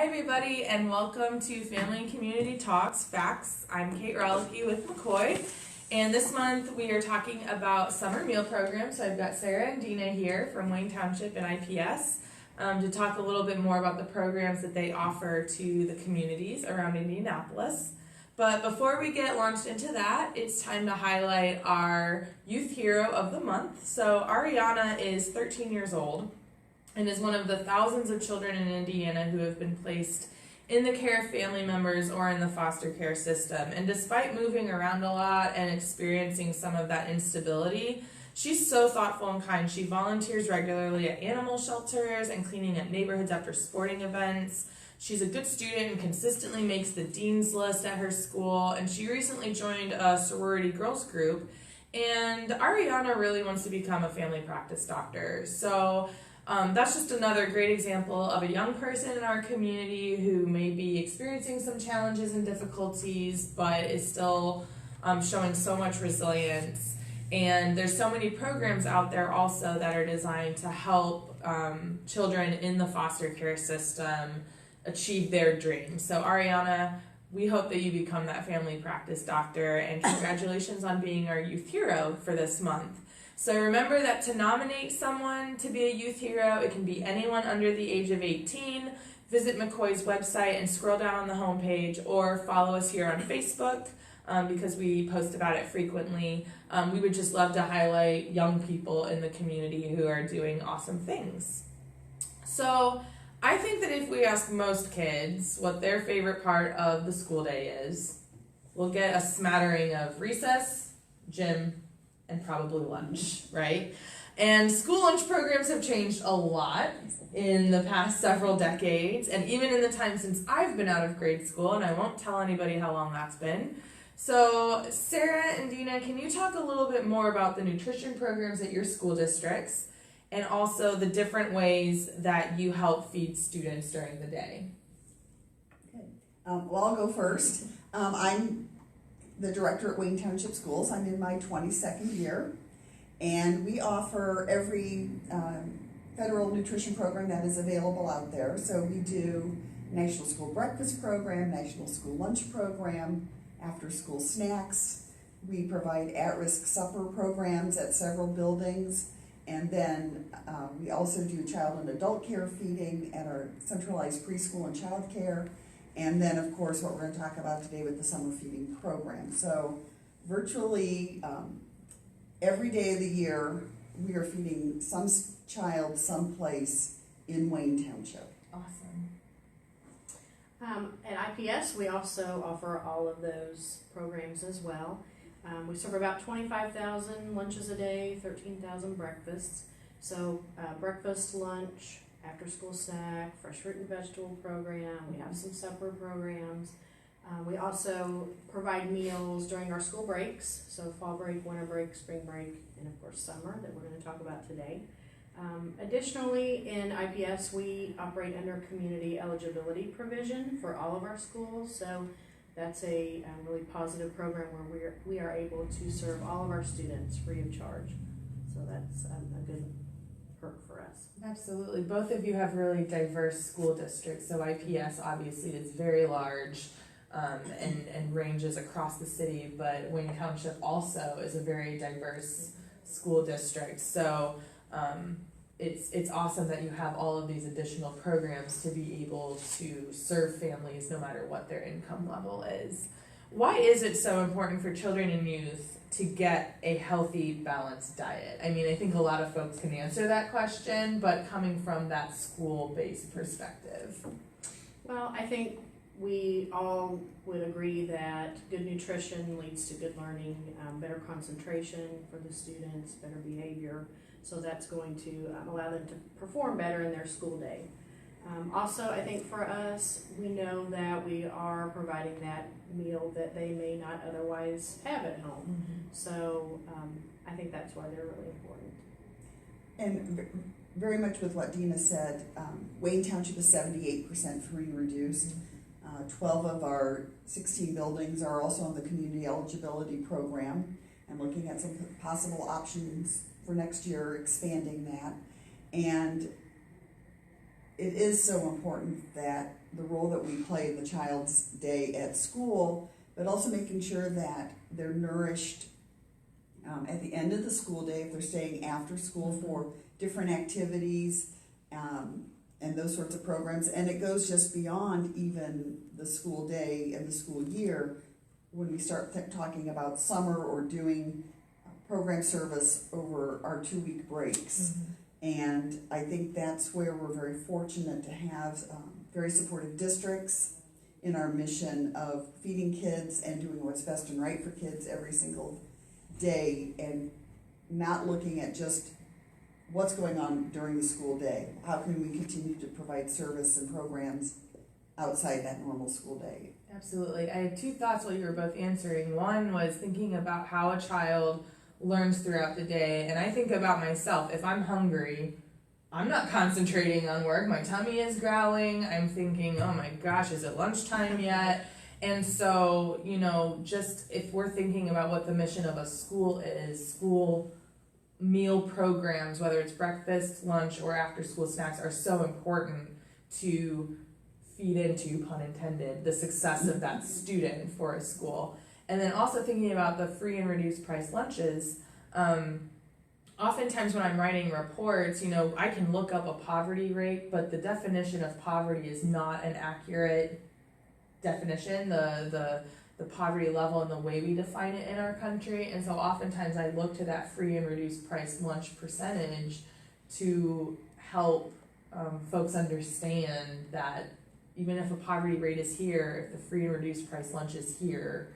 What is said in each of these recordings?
Hi everybody and welcome to Family and Community Talks Facts. I'm Kate Rollicke with McCoy, and this month we are talking about summer meal programs. So I've got Sarah and Dina here from Wayne Township and IPS to talk a little bit more about the programs that they offer to the communities around Indianapolis. But before we get launched into that, it's time to highlight our Youth Hero of the Month. So Ariana is 13 years old and is one of the thousands of children in Indiana who have been placed in the care of family members or in the foster care system. And despite moving around a lot and experiencing some of that instability, she's so thoughtful and kind. She volunteers regularly at animal shelters and cleaning up neighborhoods after sporting events. She's a good student and consistently makes the dean's list at her school, and she recently joined a sorority girls group. And Ariana really wants to become a family practice doctor. So that's just another great example of a young person in our community who may be experiencing some challenges and difficulties, but is still showing so much resilience. And there's so many programs out there also that are designed to help children in the foster care system achieve their dreams. So Ariana, we hope that you become that family practice doctor, and congratulations on being our youth hero for this month. So remember that to nominate someone to be a youth hero, it can be anyone under the age of 18. Visit McCoy's website and scroll down on the homepage, or follow us here on Facebook because we post about it frequently. We would just love to highlight young people in the community who are doing awesome things. So I think that if we ask most kids what their favorite part of the school day is, we'll get a smattering of recess, gym, and probably lunch, right? And school lunch programs have changed a lot in the past several decades, and even in the time since I've been out of grade school, and I won't tell anybody how long that's been. So Sarah and Dina, can you talk a little bit more about the nutrition programs at your school districts, and also the different ways that you help feed students during the day? Okay. Well, I'll go first. I'm the director at Wayne Township Schools. I'm in my 22nd year, and we offer every federal nutrition program that is available out there. So we do National School Breakfast Program, National School Lunch Program, after school snacks. We provide at-risk supper programs at several buildings, and then we also do child and adult care feeding at our centralized preschool and child care. And then, of course, what we're going to talk about today with the summer feeding program. So virtually every day of the year, we are feeding some child someplace in Wayne Township. Awesome. At IPS, we also offer all of those programs as well. We serve about 25,000 lunches a day, 13,000 breakfasts. So breakfast, lunch, after school snack, fresh fruit and vegetable program. We have some supper programs. We also provide meals during our school breaks, so fall break, winter break, spring break, and of course summer that we're going to talk about today. Additionally, in IPS, we operate under community eligibility provision for all of our schools, so that's a really positive program where we are able to serve all of our students free of charge. So that's a good perk for us. Absolutely. Both of you have really diverse school districts. So IPS obviously is very large and ranges across the city, but Wayne Township also is a very diverse school district. So it's awesome that you have all of these additional programs to be able to serve families no matter what their income level is. Why is it so important for children and youth to get a healthy, balanced diet? I mean, I think a lot of folks can answer that question, but coming from that school-based perspective. Well, I think we all would agree that good nutrition leads to good learning, better concentration for the students, better behavior. So that's going to allow them to perform better in their school day. Also, I think for us, we know that we are providing that meal that they may not otherwise have at home. Mm-hmm. So I think that's why they're really important. And very much with what Dina said, Wayne Township is 78% free and reduced. 12 of our 16 buildings are also on the community eligibility program, and looking at some possible options for next year, expanding that. And it is so important that the role that we play in the child's day at school, but also making sure that they're nourished at the end of the school day, if they're staying after school for different activities and those sorts of programs. And it goes just beyond even the school day and the school year when we start talking about summer or doing program service over our 2-week breaks. And I think that's where we're very fortunate to have very supportive districts in our mission of feeding kids and doing what's best and right for kids every single day, and not looking at just what's going on during the school day. How can we continue to provide service and programs outside that normal school day? Absolutely. I had two thoughts while you were both answering. One was thinking about how a child learns throughout the day, and I think about myself. If I'm hungry, I'm not concentrating on work. My tummy is growling. I'm thinking, oh my gosh, is it lunchtime yet? And so, you know, just if we're thinking about what the mission of a school is, school meal programs, whether it's breakfast, lunch, or after school snacks, are so important to feed into, pun intended, the success of that student for a school. And then also thinking about the free and reduced price lunches. Oftentimes when I'm writing reports, you know, I can look up a poverty rate, but the definition of poverty is not an accurate definition, the poverty level and the way we define it in our country. And so oftentimes I look to that free and reduced price lunch percentage to help folks understand that even if a poverty rate is here, if the free and reduced price lunch is here,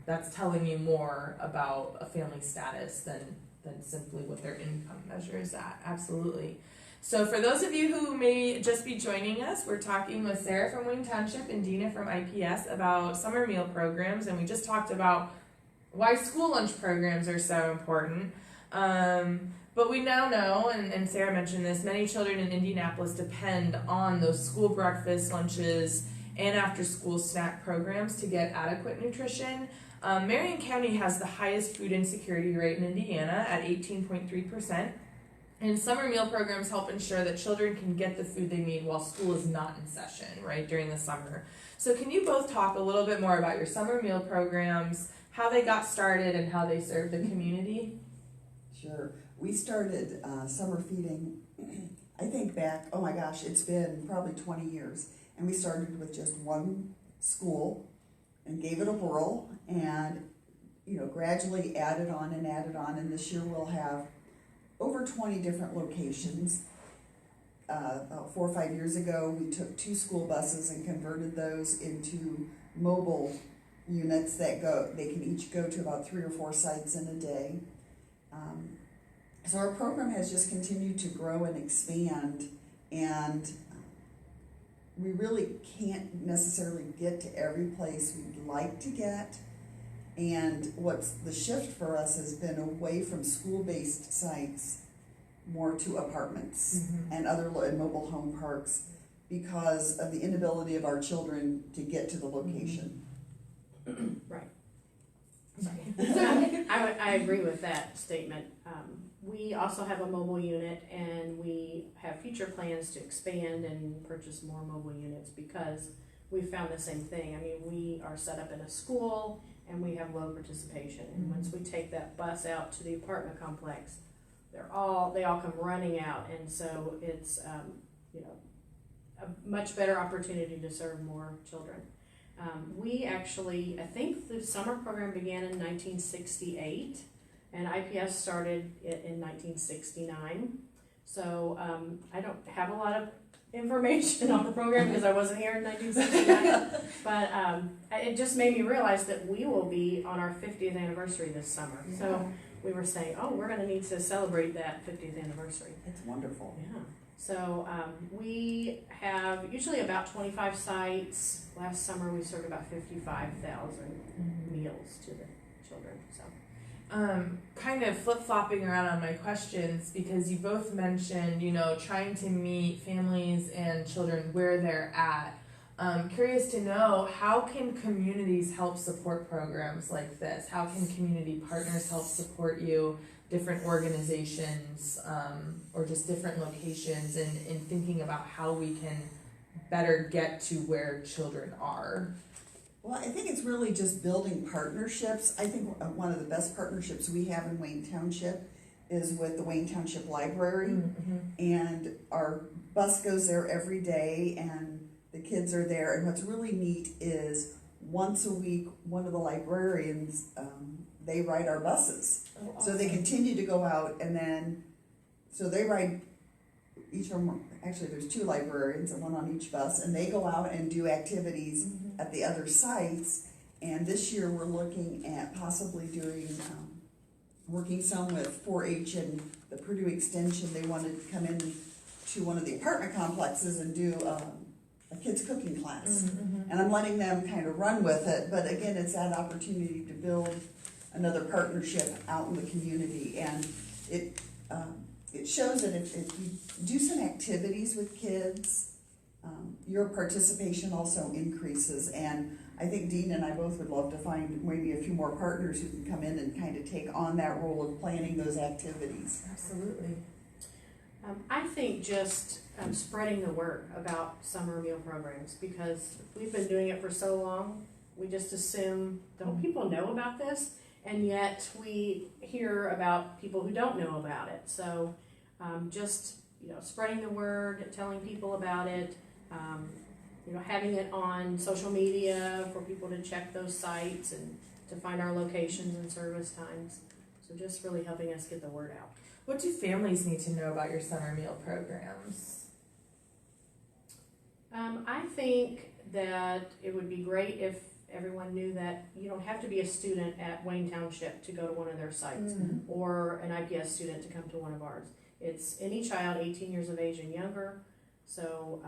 that's telling you more about a family's status than simply what their income measure is at. Absolutely. So for those of you who may just be joining us, we're talking with Sarah from Wayne Township and Dina from IPS about summer meal programs, and we just talked about why school lunch programs are so important. But we now know, and Sarah mentioned this, many children in Indianapolis depend on those school breakfast, lunches, and after-school snack programs to get adequate nutrition. Marion County has the highest food insecurity rate in Indiana at 18.3%. And summer meal programs help ensure that children can get the food they need while school is not in session, right, during the summer. So can you both talk a little bit more about your summer meal programs, how they got started, and how they serve the community? Sure. We started summer feeding, I think back, oh my gosh, it's been probably 20 years. And we started with just one school and gave it a whirl and, you know, gradually added on. And this year we'll have over 20 different locations. About 4 or 5 years ago, we took 2 school buses and converted those into mobile units that they can each go to about 3 or 4 sites in a day. So our program has just continued to grow and expand, and we really can't necessarily get to every place we'd like to get. And what's the shift for us has been away from school-based sites more to apartments and other and mobile home parks because of the inability of our children to get to the location. Right. Sorry. I agree with that statement. We also have a mobile unit, and we have future plans to expand and purchase more mobile units because we found the same thing. I mean, we are set up in a school and we have low participation. And once we take that bus out to the apartment complex, they all come running out, and so it's you know, a much better opportunity to serve more children. We actually, I think the summer program began in 1968, and IPS started it in 1969. So I don't have a lot of information on the program because I wasn't here in 1969, but it just made me realize that we will be on our 50th anniversary this summer. Yeah. So we were saying, oh, we're going to need to celebrate that 50th anniversary. It's wonderful. Yeah. So we have usually about 25 sites. Last summer we served about 55,000 meals to the children. So. Kind of flip-flopping around on my questions, because you both mentioned, you know, trying to meet families and children where they're at. Curious to know, how can communities help support programs like this? How can community partners help support you? different organizations or just different locations and thinking about how we can better get to where children are? Well, I think it's really just building partnerships. I think one of the best partnerships we have in Wayne Township is with the Wayne Township Library. Mm-hmm. And our bus goes there every day and the kids are there. And what's really neat is once a week, one of the librarians, they ride our buses. Oh, awesome. So they continue to go out and then, so they ride, each of them, actually there's 2 librarians and one on each bus, and they go out and do activities at the other sites. And this year we're looking at possibly doing, working some with 4-H and the Purdue Extension. They wanted to come in to one of the apartment complexes and do a kids cooking class. Mm-hmm. And I'm letting them kind of run with it, but again, it's that opportunity to build another partnership out in the community. And it shows that if you do some activities with kids, your participation also increases. And I think Dean and I both would love to find maybe a few more partners who can come in and kind of take on that role of planning those activities. Absolutely. I think just spreading the word about summer meal programs, because we've been doing it for so long, we just assume, don't people know about this? And yet we hear about people who don't know about it. So just, spreading the word, telling people about it, having it on social media for people to check those sites and to find our locations and service times. So just really helping us get the word out. What do families need to know about your summer meal programs? I think that it would be great if everyone knew that you don't have to be a student at Wayne Township to go to one of their sites or an IPS student to come to one of ours. It's any child 18 years of age and younger. So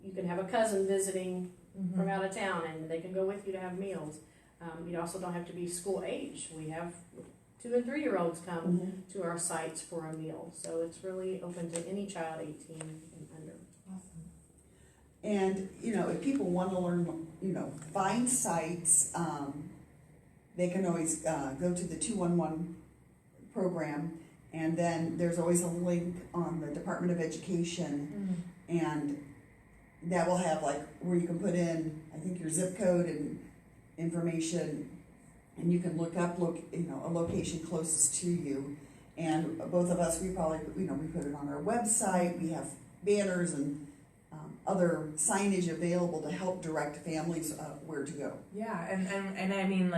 you can have a cousin visiting from out of town and they can go with you to have meals. You also don't have to be school age. We have 2 and 3-year-olds come to our sites for a meal. So it's really open to any child 18 and under. Awesome. And, if people want to learn, find sites, they can always go to the 211 program, and then there's always a link on the Department of Education, and that will have where you can put in, I think, your zip code and information, and you can look up, a location closest to you. And both of us, we probably, we put it on our website. We have banners and other signage available to help direct families where to go. Yeah, and I mean,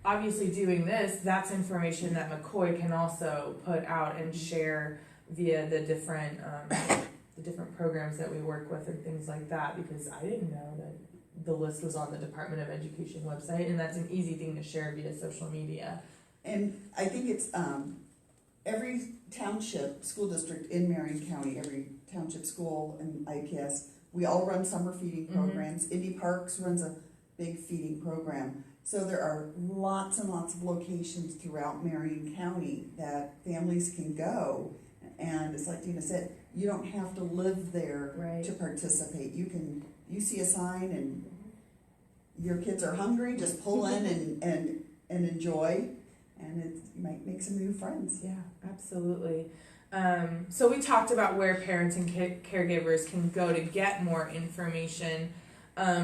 obviously doing this, that's information that McCoy can also put out and share via the different programs that we work with and things like that, because I didn't know that the list was on the Department of Education website, and that's an easy thing to share via social media. And I think it's every township school district in Marion County, every township school and IPS, we all run summer feeding programs. Indy Parks runs a big feeding program. So there are lots and lots of locations throughout Marion County that families can go. And it's like Dina said, you don't have to live there to participate. You see a sign and your kids are hungry, just pull in and enjoy, and you might make some new friends. Yeah, absolutely. So we talked about where parents and caregivers can go to get more information.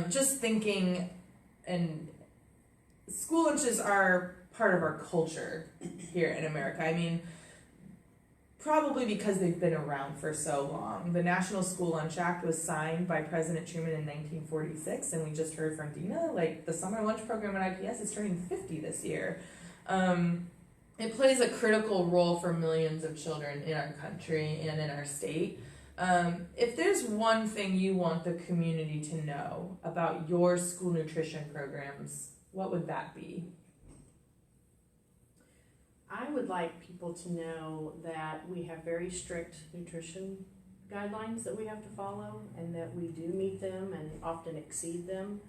Just thinking, and school lunches are part of our culture here in America. I mean, probably because they've been around for so long. The National School Lunch Act was signed by President Truman in 1946, and we just heard from Dina, the summer lunch program at IPS is turning 50 this year. It plays a critical role for millions of children in our country and in our state. If there's one thing you want the community to know about your school nutrition programs, what would that be? I would like people to know that we have very strict nutrition guidelines that we have to follow, and that we do meet them and often exceed them.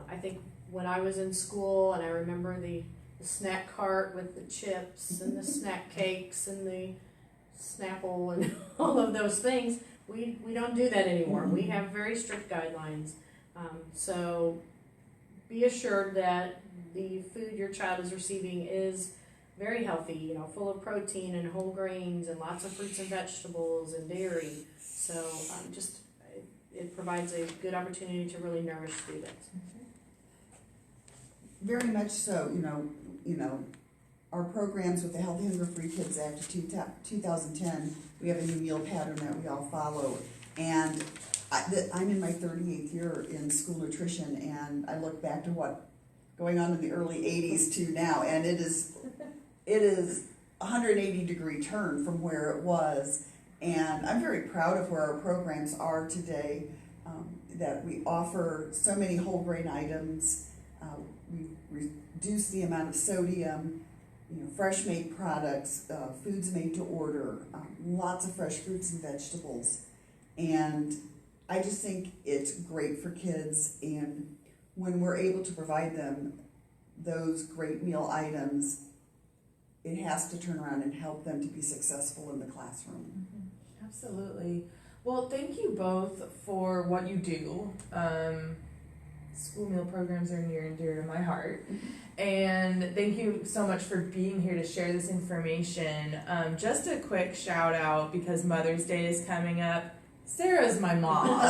I think when I was in school, and I remember the snack cart with the chips and the snack cakes and the Snapple and all of those things, we don't do that anymore. We have very strict guidelines. So be assured that the food your child is receiving is very healthy, you know, full of protein and whole grains and lots of fruits and vegetables and dairy. So it provides a good opportunity to really nourish students. Very much so, you know, our programs with the Healthy Hunger Free Kids Act of 2010, we have a new meal pattern that we all follow. And I'm in my 38th year in school nutrition, and I look back to what going on in the early 80s to now, and it is a 180-degree turn from where it was. And I'm very proud of where our programs are today, that we offer so many whole grain items. We reduce the amount of sodium, you know, fresh made products, foods made to order, lots of fresh fruits and vegetables. And I just think it's great for kids, and when we're able to provide them those great meal items, it has to turn around and help them to be successful in the classroom. Mm-hmm. Absolutely. Well, thank you both for what you do. School meal programs are near and dear to my heart. And thank you so much for being here to share this information. Just a quick shout out, because Mother's Day is coming up. Sarah's my mom.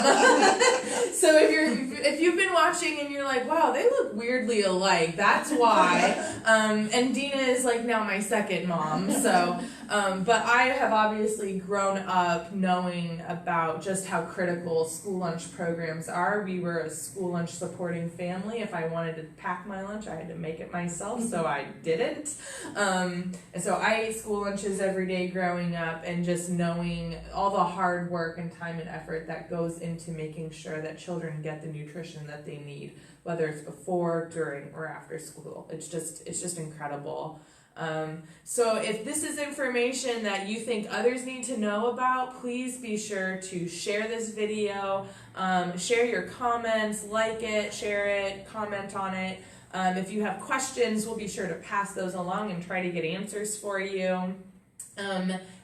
So if you've been watching and you're like, wow, they look weirdly alike, that's why. And Dina is like now my second mom. So, but I have obviously grown up knowing about just how critical school lunch programs are. We were a school lunch supporting family. If I wanted to pack my lunch, I had to make it myself, so I didn't. And so I ate school lunches every day growing up, and just knowing all the hard work and time and effort that goes into making sure that children get the nutrition that they need, whether it's before, during, or after school. It's just incredible. So if this is information that you think others need to know about, please be sure to share this video, share your comments, like it, share it, comment on it. If you have questions, we'll be sure to pass those along and try to get answers for you.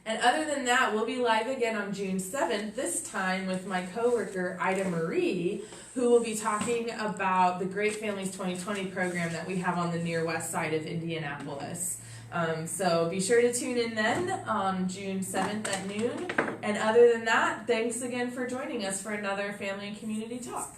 And other than that, we'll be live again on June 7th, this time with my coworker, Ida Marie, who will be talking about the Great Families 2020 program that we have on the near west side of Indianapolis. So be sure to tune in then on June 7th at noon. And other than that, thanks again for joining us for another Family and Community Talk.